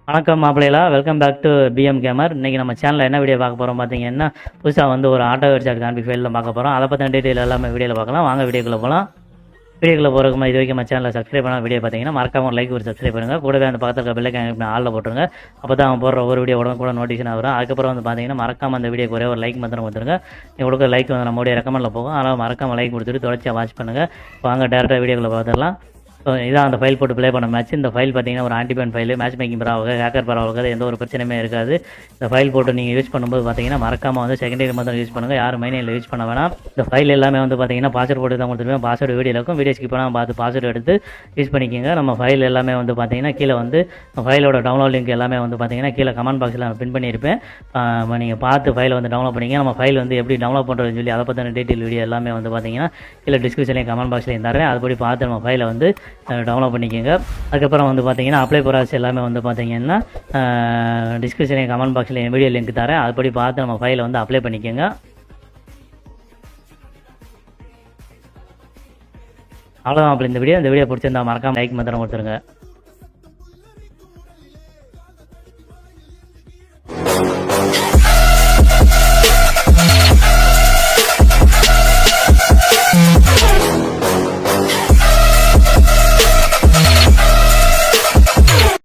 வணக்கம் மாப்பிள்ளைகளா, welcome back to PM gamer. இன்றைக்கி நம்ம சேனலில் என்ன வீடியோ பார்க்க போகிறோம் பார்த்தீங்கன்னா, புதுசாக வந்து ஒரு ஆட்டோ வெர்சாட் கான்பி ஃபைலில் பார்க்க போகிறோம். அதை பற்றின டீட்டெயில் எல்லாமே வீடியோவில் பார்க்கலாம். வாங்க வீடியோக்குள்ளே போகலாம். வீடியோக்குள்ளே போகிறதுக்கு இது வரைக்கும் நம்ம சேனலில் சப்ஸ்கிரைப் பண்ணால் வீடியோ பார்த்தீங்கன்னா மறக்காம ஒரு லைக் ஒரு சப்ஸ்கிரைப் பண்ணுங்கள். கூடவே அந்த பக்கத்தில் இருக்க பெல்லைக்கான ஆளில் போட்டுருங்க. அப்போ தான் அவன் போடுற ஒரு வீடியோ கூட நோட்டிஃபிகேஷன் வரும். அதுக்கப்புறம் வந்து பார்த்தீங்கன்னா மறக்காம அந்த வீடியோக்கு ஒரே ஒரு லைக் மாத்திரம் கொடுத்துருங்க. நீங்கள் கொடுக்குற லைக் வந்து நம்மளுடைய ரெக்கமெண்டில் போகும். அதனால் மறக்காம லைக் கொடுத்துட்டு தொடர்ச்சியாக வாட்ச் பண்ணுங்கள். வாங்க டேரெக்டாக வீடியோக்குள்ளே பார்த்துடலாம். ஸோ இதான் அந்த ஃபைல் போட்டு ப்ளே பண்ண மேட்ச். இந்த ஃபைல் பார்த்தீங்கன்னா ஒரு ஆன்டிபேன் ஃபைல், மேட்ச் மேக்கிங் பரவாக ஹேக்கர் பரவாக எந்த ஒரு பிரச்சனையுமே இருக்காது. இந்த ஃபைல் போட்டு நீங்கள் யூஸ் பண்ணும்போது பார்த்தீங்கன்னா மறக்காமல் வந்து செகண்டரி மட்டும் யூஸ் பண்ணுங்கள். யாரும் மெயினில் யூஸ் பண்ண வேணாம். இந்த ஃபைல் எல்லாமே வந்து பார்த்தீங்கன்னா பாஸ்வேர்டு போட்டு தான் கொடுத்துருவேன். பாஸ்வேர்டு வீடியோ இருக்கும். வீடியோ ஸ்கிப் பண்ணாமல் பார்த்து பாஸ்வேர்டு எடுத்து யூஸ் பண்ணிக்கோங்க. நம்ம ஃபைல் எல்லாமே வந்து பார்த்தீங்கன்னா கீழே வந்து ஃபைலோட டவுன்லோட் லிங்க் எல்லாமே வந்து பார்த்தீங்கன்னா கீழே கமெண்ட் பாக்ஸில் நான் பின் பண்ணியிருப்பேன். நீங்கள் பார்த்து ஃபைலை வந்து டவுன்லோட் பண்ணிங்க. நம்ம ஃபைல் வந்து எப்படி டவுன்லோட் பண்ணுறதுன்னு சொல்லி அதை பற்றின டீட்டெயில் வீடியோ எல்லாமே வந்து பார்த்தீங்கன்னா கீழே டிஸ்கிரிப்ஷன்லேயும் கமெண்ட் பாக்ஸ்லேயும் தரேன். அதுபடி பார்த்து நம்ம ஃபைலை வந்து டவுன்லோட் பண்ணிக்கோங்க. அதுக்கப்புறம் வந்து பார்த்தீங்கன்னா அப்ளை ப்ராசஸ் எல்லாமே வந்து பார்த்தீங்கன்னா டிஸ்கிரிப்ஷன்லேயும் கமெண்ட் பாக்ஸ்லேயும் வீடியோ லிங்க் தரேன். அதுபடி பார்த்து நம்ம ஃபைலை வந்து அப்ளை பண்ணிக்கோங்க. அவ்வளோதான் அப்படி இந்த வீடியோ பிடிச்சிருந்தா மறக்காம லைக் மாத்திரம் கொடுத்துருங்க.